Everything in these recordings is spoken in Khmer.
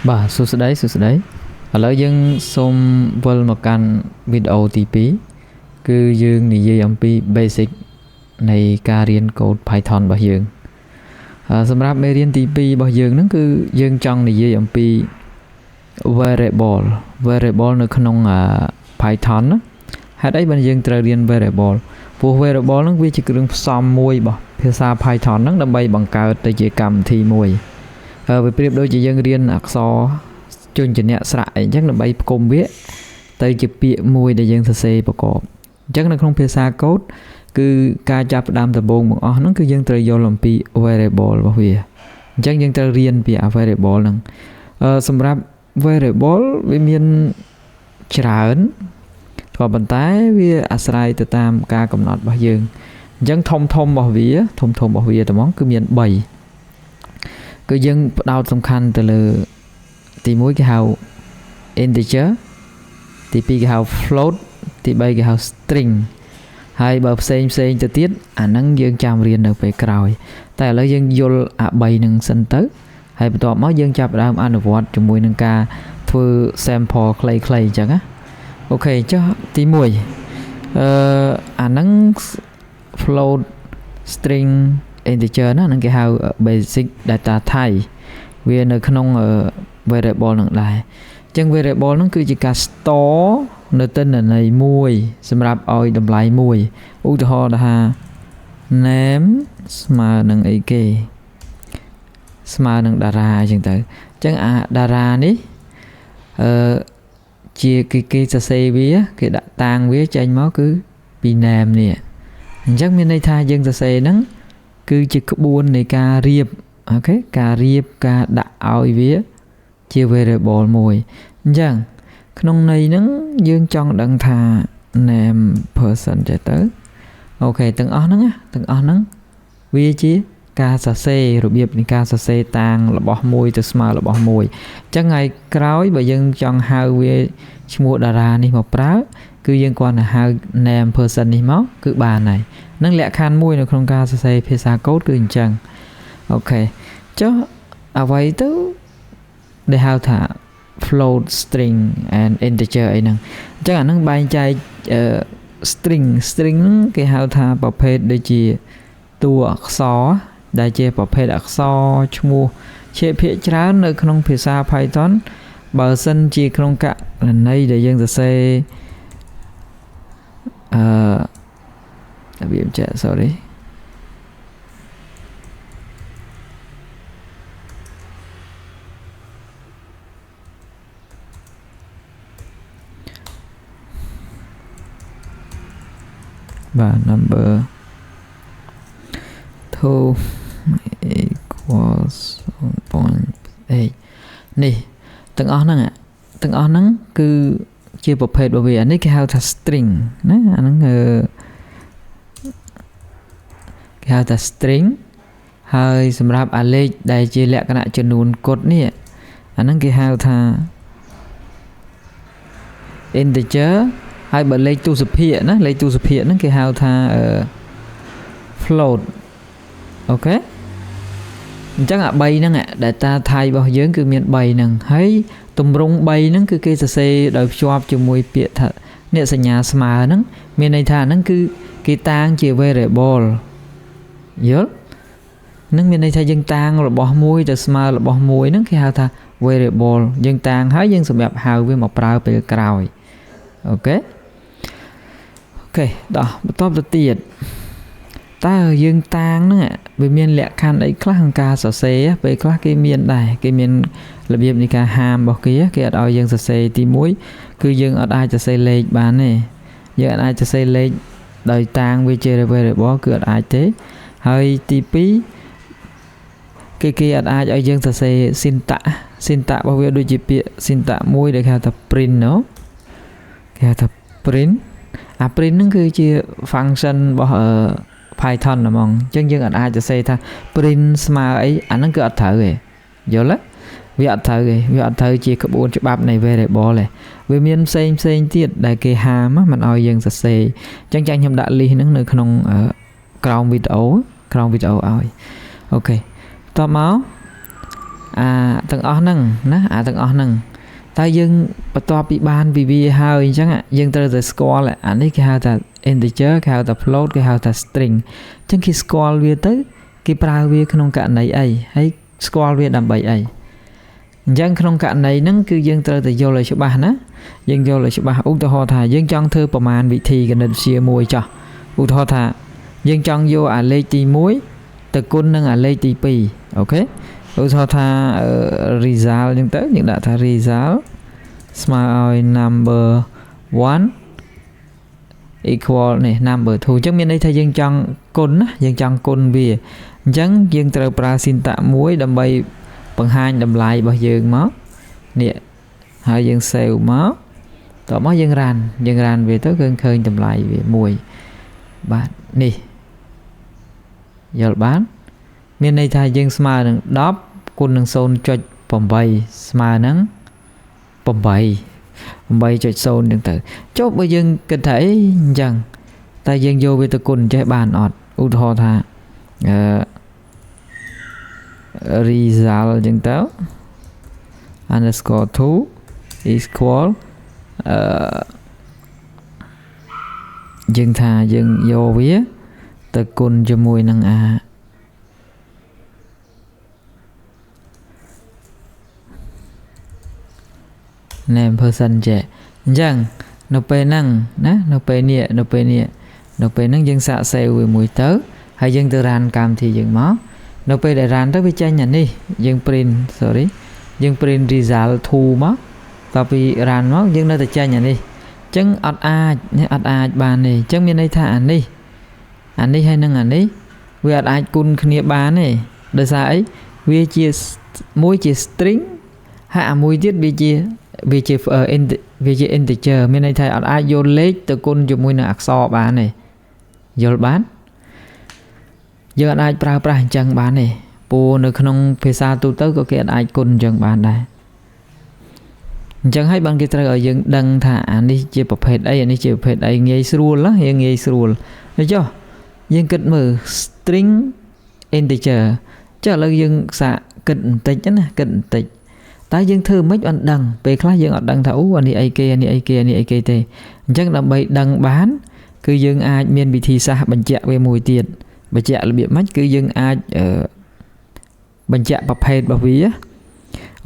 Bà sụt đấy ở lỡ dân xôm vâng một căn video tí cứ dương này dây ông pi basic này ca riêng code Python bảo dương sầm rạp mê riêng tí bảo dương nó cứ dương trong này dây ông pi variable nó không Python á hạt ấy bên dương trời riêng variable vô variable nó vi chỉ cứ xóm môi bảo phía xa Python nó đâm bay bằng cao tới chỉ cầm thì mùi về priệp đôi chỉ dân riêng ạc so chuyên trình nhẹ sải chắc là bay cùng biết tới chỉ bịa mùi để dân thực bảo cọp chắc là không phía xa code cứ ca chạp đam tập bồn bằng nó cứ dân trời vô làm pi variable bảo vì chắc dân trời riêng pi variable năng xâm rạp variable với miền trởn còn bàn tay với asrai từ tam ca cầm nọt bao dương dân thông bảo vía từ món cứ miền 7 cứ dân đào tầm khăn từ lờ thì mỗi cái hào integer thì pi cái hào float thì bay cái hào string hai bậc xem từ tiết nắng dân chạm riêng được về còi tại là dân vô bay nâng sân tới hay bắt đầu mới dân chạm đam ăn vọt cho mùi nâng ca thưa sample clay chẳng á ok cho tí mùi nắng float string integer nó nâng cái hào basic data type vì nó không variable nâng lại chân variable nó cứ chỉ cả store nó tên là này mùi xem rạp oi đầm lại mùi ưu cho họ là name mà nâng ấy kì mà nâng dara chẳng tới chân dara ní chia cái xe vía cái đã tang vía cho anh máu cứ bị name nè chắc bên đây thay dân xe nắng cứ chỉ có buôn này ca riệp ok ca riệp ca đã oi vía chia variable mùi chẳng không này nắng dương trong đăng thà name person chạy tới ok từng ó nắng vì chứ ca sa xe rồi biệt ni ca sa xe tang là bỏ mùi từ smart là bỏ mùi chắc ngày cõi bởi dân trong hai về mua dara ni một prá cứ dân quan là hai name person ni máu cứ bà này nâng lẹ khan mùi nó không ca sa xe phía xa code cứ chẳng ok cho vậy tứ để hao thả float string and integer ấy nè chắc là nó bay chạy string cái hao thả bảo phê để chỉ tua xó đại chế bảo phê đặc xó mua chế phía trái nơi không phía xa Python bờ sân chỉ không cả lần này để dân sẽ bị em chạy sorry và number 2 equals 1.8 nè từng ó nắng cứ chia bộ phê bởi vì anh ấy cái hao thật string nó anh cái hao thật string hơi xâm rạp lê đây chia lẹ cái nạ chân nôn cốt nè anh ấy cái hao thà integer hai bởi lấy tu sụp hiện nó cái hao tha float ok chắc là bay nó data thay bao dưỡng cứ miền bay nè thấy tùm rung bay nó cứ cái xe đợi cho mùi bịa thật nè sẽ nhà smart nó miền này thà nó cứ cái tang chỉ variable nhớ nó miền này thay dân tang là bỏ mùi từ smart là bỏ mùi nó cái hao tha variable dân tang thấy dân sụp đẹp hao với một prao về còi ok đó top đầu tiên ta dương tang nữa về miền lẹ khan ấy class hàng ca sở xe về class cái miền này cái miền là biệt như ca ham bảo kia cái ở dương sở xe tí muối cứ dương ở ai sở xe lên bán này giờ ai sở xe lên đời tang về chơi về bỏ cửa ai thế hơi tí pí cái kia ở ai ở dương sở xe xin tạ bao nhiêu đôi chip xin tạ muối để khai tập print nó khai tập print print nó cứ chia function bỏ ở Python là mong chân dân anh ai cho xây tha print smart ấy nó cứ ạch thở kìa dỗ lắm vì ạch thở chia các bốn chữ bạp này về để bỏ lại vì miền xem tiết đại kê hàm á mình oi dân sẽ xây chân nhầm đã ly nó nơi không ở crown video oi ok to máu ទាំងអស់ហ្នឹងណាទាំងអស់ហ្នឹងតែយើងបន្ទាប់ពីបានពីវាហើយអញ្ចឹងយើងត្រូវតែស្គាល់អានេះគេហៅថា integer គេហៅថា float គេហៅថា string អញ្ចឹងគេស្គាល់វាទៅគេប្រើវាក្នុងករណីអីហើយស្គាល់វាដើម្បីអីអញ្ចឹងក្នុងករណីហ្នឹងគឺយើងត្រូវតែយល់ឲ្យច្បាស់ណាយើងយល់ឲ្យច្បាស់ឧទាហរណ៍ថាយើងចង់ធ្វើប្រមាណវិធីគណិតវិទ្យាមួយចោះឧទាហរណ៍ថាយើងចង់យកអាលេខទី1ទៅគុណនឹងអាលេខទី2អូខេឧទាហរណ៍ថា result អញ្ចឹងទៅយើងដាក់ថា result ស្មើឲ្យ number 1 equal នេះ number 2 អញ្ចឹងមានន័យថាយើងចង់គុណណាយើងចង់គុណវាអញ្ចឹងយើងត្រូវប្រើ syntax មួយដើម្បីបង្ហាញតម្លៃរបស់យើងមកនេះហើយយើង save មកតោះមកយើង run វាទៅគឺឃើញតម្លៃវាមួយបាទនេះយល់បានមានន័យថាយើងស្មើនឹង10គុណនឹង 0.8 ស្មើនឹង8.0 អញ្ចឹងទៅចុះបើយើងគិតថាអីអញ្ចឹងតែយើងយកវាទៅគុណចេះបានអត់ឧទាហរណ៍ថា result អញ្ចឹងទៅ underscore 2 equal យើងថាយើងយកវាទៅគុណជាមួយនឹងname person ចេះអញ្ចឹងនៅពេលហ្នឹងណានៅពេលហ្នឹងយើងសាក save វាមួយទៅហើយយើងទៅ run កម្មវិធីយើងមកនៅពេលដែល run ទៅវាចេញអានេះយើង print result 2មកតទៅពី run មកយើងនៅតែចេញអានេះអញ្ចឹងអត់អាចបានទេអញ្ចឹងមានន័យថាអានេះហើយនឹងអានេះវាអត់អាចគុណគ្នាបានទេដោយសារអីវាជា string ហើយអាមួយទៀតវាជា integer មានន័យថាអត់អាចយកលេខទៅគុណជាមួយនឹងអក្សរបានទេយល់បានយើងអត់អាចប្រើប្រាស់អញ្ចឹងបានទេព្រោះនៅក្នុងភាសាទូទៅក៏គេអត់អាចគុណអញ្ចឹងបានដែរអញ្ចឹងហើយបានគេត្រូវឲ្យយើងដឹងថាអានេះជាប្រភេទអីអានេះជាប្រភេទអីងាយស្រួលណាយើងងាយស្រួលហើយចុះយើងគិតមើល string integer ចុះឥឡូវយើងសាកគិតបន្តិចណាតែយើងធ្វើមិនអត់ដឹងពេលខ្លះយើងអត់ដឹងថាអូអានេះអីគេទេអញ្ចឹងដើម្បីដឹងបានគឺយើងអាចមានវិធីសាស្ត្របញ្ជាក់វាមួយទៀតបញ្ជាក់របៀបម៉េចគឺយើងអាចបញ្ជាក់ប្រភេទរបស់វា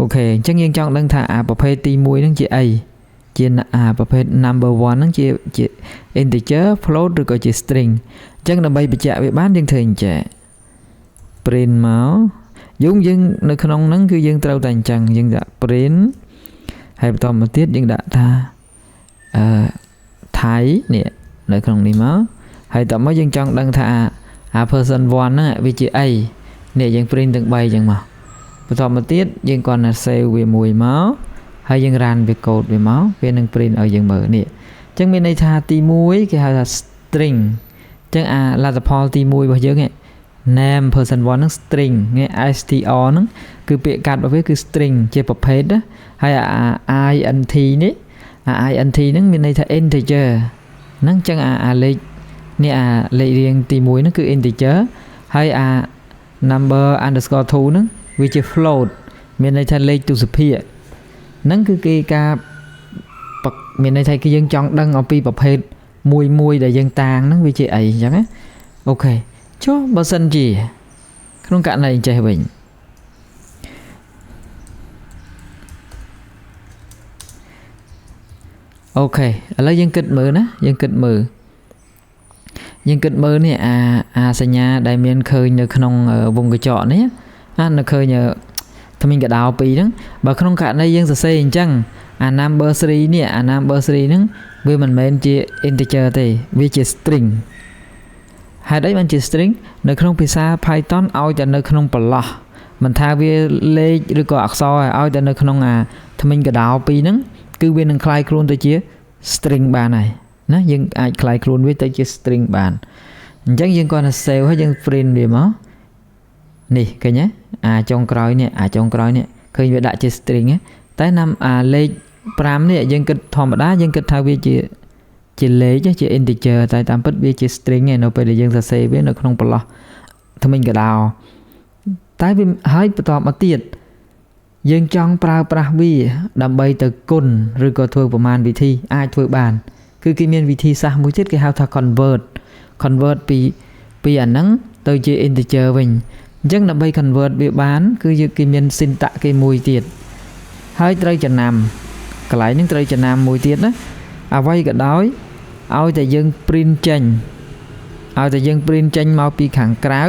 អូខេអញ្ចឹងយើងចង់ដឹងថាប្រភេទទី1ហ្នឹងជាអីជាប្រភេទ number 1ហ្នឹងជា integer float ឬក៏ជា string អញ្ចឹងដើម្បីបញ្ជាក់វាបានយើងធ្វើអញ្ចឹង print មកយើងនៅក្នុងហ្នឹងគឺយើងត្រូវតែអញ្ចឹងយើងដាក់ print ហើយបន្តមកទៀតយើងដាក់ថាThai នេះនៅក្នុងនេះមកហើយតមកយើងចង់ដឹងថាperson 1ហ្នឹងវាជាអីនេះយើង print ទាំង3អញ្ចឹងមកបន្តមកទៀតយើងគ្រាន់តែ save វាមួយមកហើយយើង run វា code វាមកវានឹង print ឲ្យយើងមើលនេះអញ្ចឹងមានន័យថាទី1គេហៅថា string អញ្ចឹងលទ្ធផលទី1របស់យើងហ្នឹងname person 1ហ្នឹង string ងាយ str ហ្នឹងគឺពាក្យកាត់របស់វាគឺ string ជាប្រភេទណាហើយint នេះint ហ្នឹងមានន័យថា integer ហ្នឹងអញ្ចឹងលេខនេះលេខរៀងទី1ហ្នឹងគឺ integer ហើយ number underscore 2ហ្នឹងវាជា float មានន័យថាលេខទុសភាគហ្នឹងគឺគេការមានន័យថាគឺយើងចង់ដឹងអំពីប្រភេទមួយដែលយើងតាងហ្នឹងវាជាអីអញ្ចឹងណាអូខេចុះបើសិនជាក្នុងករណីចេះវិញអូខេឥឡូវយើងគិតមើលណាយើងគិតមើលនេះសញ្ញាដែលមានឃើញនៅក្នុងវងកញ្ចក់នេះនៅឃើញថ្មីកដោ2ហ្នឹងបើក្នុងករណីយើងសរសេរអញ្ចឹងnumber 3នេះnumber 3ហ្នឹងវាមិនមែនជា integer ទេវាជា string ហេតុអីបានជា string នៅក្នុងភាសា Python ឲ្យតែនៅក្នុងប្រឡោះមិនថាវាលេខឬក៏អក្សរឲ្យតែនៅក្នុងថ្មិញកដោ2ហ្នឹងគឺវានឹងคล้ายខ្លួនទៅជា string បានហើយណាយើងអាចคล้ายខ្លួនវាទៅជា string បានអញ្ចឹងយើងគាត់ទៅ save ហើយយើង print វាមកនេះឃើញទេចុងក្រោយនេះឃើញវាដាក់ជា string តែលេខ5នេះយើងគិតធម្មតាយើងគិតថាវាជាលេខជា integer តែតាមពិតវាជា string ឯនៅពេលដែលយើងសរសេរវានៅក្នុងប្រឡោះថ្មិញកដោតែវាហើយបន្តមកទៀត យើងចង់ប្រើប្រាស់វាដើម្បីទៅគុណឬក៏ធ្វើប្រមាណវិធីអាចធ្វើបានគឺគេមានវិធីសាស្ត្រមួយទៀតគេហៅថា convert ពីអាហ្នឹងទៅជា integer វិញអញ្ចឹងដើម្បី convert វាបានគឺយើងគេមាន syntax គេមួយទៀតហើយត្រូវចំណាំកន្លែងហ្នឹងត្រូវចំណាំមួយទៀតណាអ្វីក៏ដោយឲ្យតែយើង print ចេញមកពីខាងក្រៅ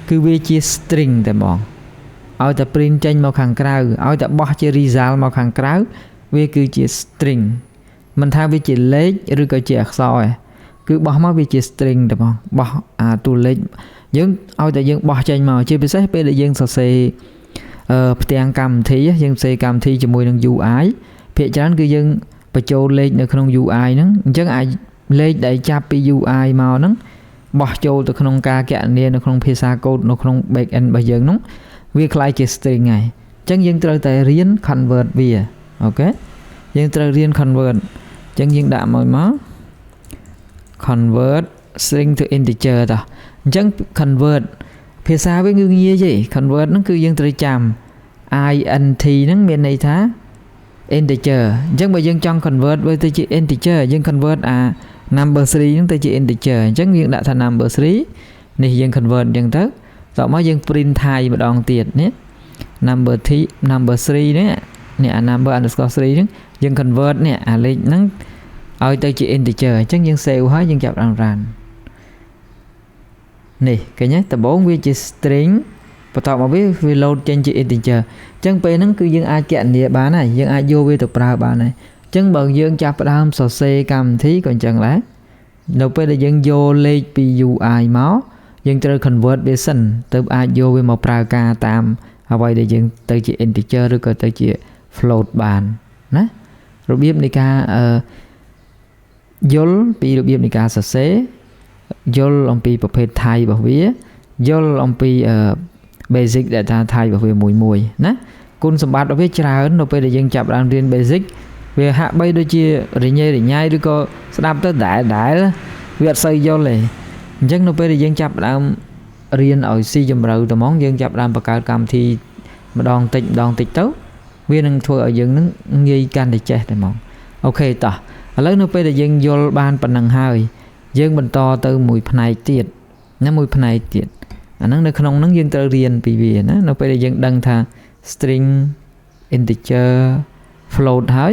គឺវាជា string តែហ្មងឲ្យតែ print ចេញមកខាងក្រៅឲ្យតែបោះជា result មកខាងក្រៅវាគឺជា string មិនថាវាជាលេខឬក៏ជាអក្សរទេគឺបោះមកវាជា string តែហ្មងបោះតួលេខយើងឲ្យតែយើងបោះចេញមកជាពិសេសពេលដែលយើងសរសេរផ្ទាំងកម្មវិធីយើងសរសេរកម្មវិធីជាមួយនឹង UI ភាគច្រើនគឺយើងបញ្ចូលលេខនៅក្នុង UI ហ្នឹងអញ្ចឹងអាចលេខដែលចាប់ពី UI មកហ្នឹងបោះចូលទៅក្នុងការគណនានៅក្នុងភាសាកូដនៅក្នុង back end របស់យើងហ្នឹងវាខ្លាយជា string ហើយអញ្ចឹងយើងត្រូវតែរៀន convert វាអូខេយើងត្រូវរៀន convert អញ្ចឹងយើងដាក់មក convert string to integer តោះអញ្ចឹង convert ភាសាវាងាយទេ convert ហ្នឹងគឺយើងត្រូវចាំ int ហ្នឹងមានន័យថា integer អញ្ចឹងបើយើងចង់ convert វាទៅជា integer យើង convert number 3ហ្នឹងទៅជា integer អញ្ចឹងយើងដាក់ថា number 3នេះយើង convert អញ្ចឹងទៅតោះមកយើង print ថៃម្ដងទៀតនេះ number 3នេះnumber underscore 3ហ្នឹងយើង convert នេះអាលេខហ្នឹងឲ្យទៅជា integer អញ្ចឹងយើង save ហើយយើងចាប់ run នេះឃើញទេដំបូងវាជា string បន្ទាប់មកវា load ចេញជា integer អញ្ចឹងពេលហ្នឹងគឺយើងអាចគណនាបានហើយយើងអាចយកវាទៅប្រើបានហើយអញ្ចឹងបើយើងចាប់ផ្ដើមសរសេរកម្មវិធីក៏អញ្ចឹងដែរនៅពេលដែលយើងយកលេខពី UI មកយើងត្រូវ convert វាសិនទៅអាចយកវាមកប្រើការតាមអ្វីដែលយើងទៅជា integer ឬក៏ទៅជា float បានណារបៀបនៃការយល់ពីរបៀបនៃការសរសេរយល់អំពីប្រភេទ type របស់វាយល់អំពីbasic data type របស់វាមួយណាគុណសម្បត្តិរបស់វាច្រើននៅពេលដែលយើងចាប់បានរៀន basic វាហាក់បីដូចជារញ៉េរញ៉ៃឬក៏ស្ដាប់ទៅដែលវាអត់សូវយល់ទេអញ្ចឹងនៅពេលដែលយើងចាប់ដើមរៀនឲ្យស៊ីជម្រៅតែហ្មងយើងចាប់ដើមបង្កើតកម្មវិធីម្ដងតិចទៅវានឹងធ្វើឲ្យយើងនឹងងាយកាន់តែចេះតែហ្មងអូខេតោះឥឡូវនៅពេលដែលយើងយល់បានប៉ុណ្ណឹងហើយយើងបន្តទៅមួយផ្នែកទៀតណាមួយផ្នែកទៀតអាហ្នឹងនៅក្នុងហ្នឹងយើងត្រូវរៀនពីវាណានៅពេលដែលយើងដឹងថា string integer float ហើយ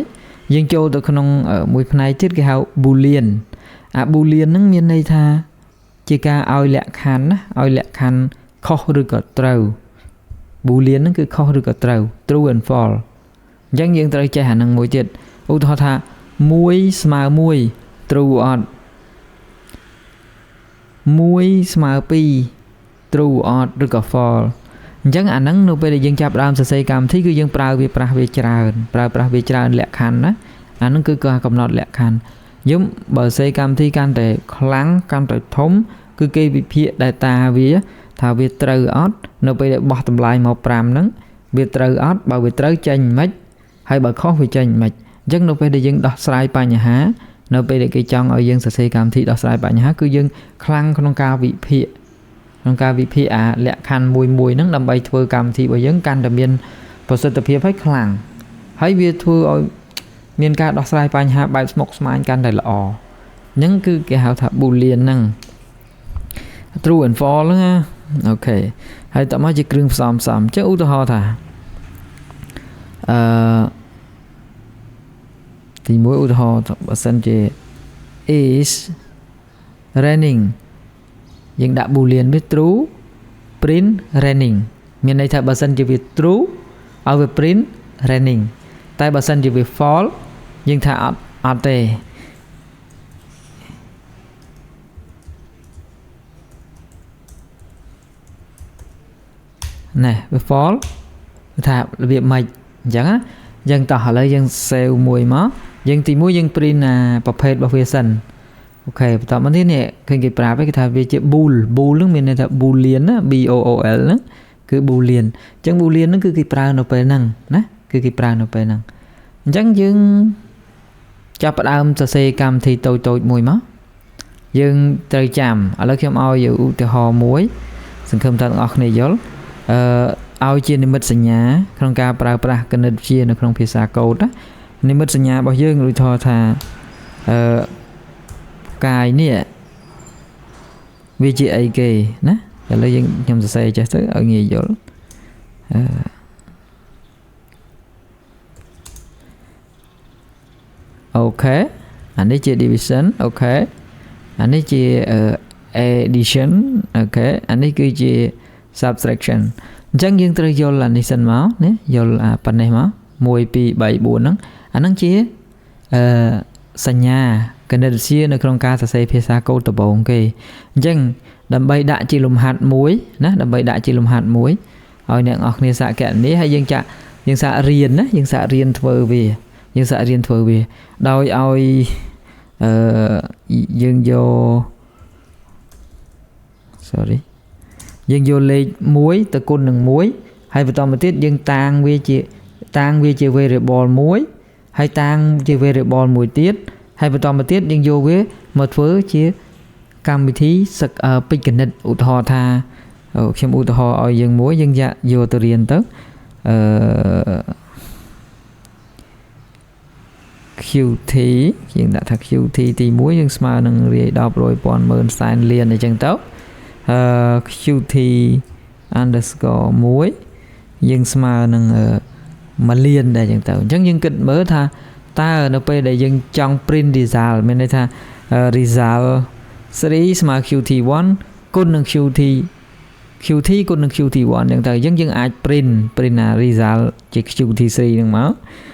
យើងចូលទៅក្នុងមួយផ្នែកទៀតគេហៅ boolean boolean ហ្នឹងមានន័យថាជាការឲ្យលក្ខខណ្ឌណាឲ្យលក្ខខណ្ឌខុសឬក៏ត្រូវ boolean ហ្នឹងគឺខុសឬក៏ត្រូវ true and false អញ្ចឹងយើងត្រូវចេះអាហ្នឹងមួយទៀតឧទាហរណ៍ថា1ស្មើ1 true អត់1ស្មើ2 true អត់ឬក៏ false អញ្ចឹងអាហ្នឹងនៅពេលដែលយើងចាប់ដើមសរសេរកម្មវិធីគឺយើងប្រើប្រាស់វាច្រើនលក្ខខណ្ឌណាអាហ្នឹងគឺការកំណត់លក្ខខណ្ឌយើងបើសរសេរកម្មវិធីកាន់តែខ្លាំងកាន់តែធំគឺគេវិភាគ data វាថាវាត្រូវអត់នៅពេលដែលបោះតម្លៃមក5ហ្នឹងវាត្រូវអត់បើវាត្រូវចេញមិនហើយបើខុសវាចេញមិនអញ្ចឹងនៅពេលដែលយើងដោះស្រាយបញ្ហានៅពេលដែលគេចង់ឲ្យយើងសរសេរកម្មវិធីដោះស្រាយបញ្ហាគឺយើងខ្លាំងក្នុងការវិភាគលក្ខខណ្ឌមួយហ្នឹងដើម្បីធ្វើកម្មវិធីរបស់យើងកាន់តែមានប្រសិទ្ធភាពហើយខ្លាំងហើយវាធ្វើឲ្យមានការដោះស្រាយបញ្ហាបែបស្មុគស្មាញកាន់តែល្អហ្នឹងគឺគេហៅថា boolean ហ្នឹង true and false ហ្នឹងណាអូខេហើយតោះមកជាគ្រឿងផ្សំអញ្ចឹងឧទាហរណ៍ថាទីមួយឧទាហរណ៍បើសិនជា is raining យើងដាក់ boolean វា true print raining មានន័យថាបើសិនជាវា true ឲ្យវា print raining តែបើសិនជាវា false យើងថាអត់ទេណែវា false ថារបៀបម៉េចអញ្ចឹងណាយើងតោះឥឡូវយើង save មួយមកយើងទីមួយយើង print ប្រភេទរបស់វាសិនអូខេបន្តមកនេះឃើញគេប្រាប់គេថាវាជា bool ហ្នឹងមានន័យថា boolean ណា b o o l ហ្នឹងគឺ boolean អញ្ចឹង boolean ហ្នឹងគឺគេប្រើនៅពេលហ្នឹងណាគឺគេប្រើនៅពេលហ្នឹងអញ្ចឹងយើងចាប់ផ្ដើមសរសេរកម្មវិធីតូចមួយមកយើងត្រូវចាំឥឡូវខ្ញុំឲ្យឧទាហរណ៍មួយសង្ឃឹមថាទាំងអស់គ្នាយល់ ឲ្យជានិមិត្តសញ្ញាក្នុងការប្រើប្រាស់គណិតវិទ្យានៅក្នុងភាសាកូដណានិមិត្តសញ្ញារបស់យើងឧទាហរណ៍ថាកាយនេះវាជាអីគេណាឥឡូវយើងខ្ញុំសរសេរចេះទៅឲ្យងាយយល់អូខេអានេះជា division អូខេអានេះជា addition អូខេអានេះគឺជា subtraction អញ្ចឹងយើងត្រូវយល់អានេះសិនមកណាយល់ប៉ុណ្ណេះមក1 2 3 4ហ្នឹងអាហ្នឹងជាសញ្ញាគណិតវិទ្យានៅក្នុងការសរសេរភាសាកូដដំបូងគេអញ្ចឹងដើម្បីដាក់ជាលំហាត់មួយណាដើម្បីដាក់ជាលំហាត់មួយឲ្យអ្នកនរគ្នាសាកគណនាហើយយើងសាករៀនណាយើងសាករៀនធ្វើវាដោយឲ្យយើងយកលេខ1ទៅគុណនឹង1ហើយបន្តមកទៀតយើងតាំងវាជា variable 1ហើយតាំងជា variable មួយទៀតហើយបន្តមកទៀតយើងយកវាមកធ្វើជាកម្មវិធីពេចគណិតឧទាហរណ៍ថាខ្ញុំឧទាហរណ៍ឲ្យយើងមួយយើងយកទៅរៀនទៅQT យើងដាក់ថា QT ទី1យើងស្មើនឹងរាយ10 100,000 100,000 សែនលានអញ្ចឹងទៅQT underscore 1យើងស្មើនឹង1លានដែរអញ្ចឹងទៅអញ្ចឹងយើងគិតមើលថាតើនៅពេលដែលយើងចង់ print result មានន័យថា result 3ស្មើ QT1 គុណនឹង QT គុណនឹង QT1 អញ្ចឹងទៅអញ្ចឹងយើងអាច print ណា result ជា QT3 ហ្នឹងមក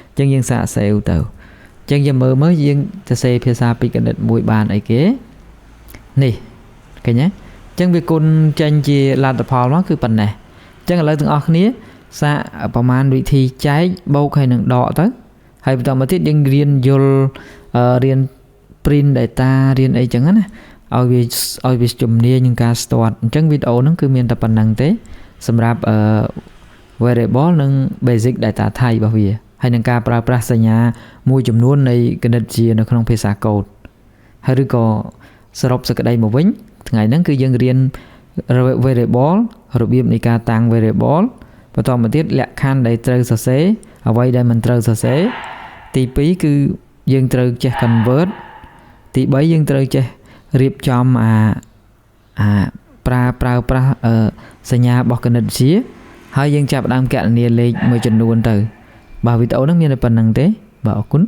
អញ្ចឹងយើងសាក save ទៅអញ្ចឹងយើងមើលយើងសរសេរភាសាពេចគណិតមួយបានអីគេនេះឃើញទេអញ្ចឹងវាគុណចេញជាលទ្ធផលមកគឺប៉ុណ្ណេះអញ្ចឹងឥឡូវទាំងអស់គ្នាសាកប្រមាណវិធីចែកបូកហើយនឹងដកទៅហើយបន្តមកទៀតយើងរៀនយល់រៀន print data រៀនអីចឹងណាឲ្យវាជំនាញនឹងការ start អញ្ចឹងវីដេអូហ្នឹងគឺមានតែប៉ុណ្្នឹងទេសម្រាប់variable និង basic data type របស់វាហើយនឹងការប្រើប្រាស់សញ្ញាមួយចំនួននៃគណិតវិទ្យានៅក្នុងភាសាកូដហើយឬក៏សរុបសេចក្តីមកវិញថ្ងៃហ្នឹងគឺយើងរៀន variable របៀបនៃការតាំង variable បន្តមកទៀតលក្ខខណ្ឌដែលត្រូវសរសេរអ្វីដែលមិនត្រូវសរសេរទី2គឺយើងត្រូវចេះ convert ទី3យើងត្រូវចេះរៀបចំប្រើប្រាស់សញ្ញារបស់គណិតវិទ្យាហើយយើងចាប់ផ្ដើមគណនាលេខមួយចំនួនទៅបាទវីដេអូហ្នឹងមានតែប៉ុណ្្នឹងទេបាទអរគុណ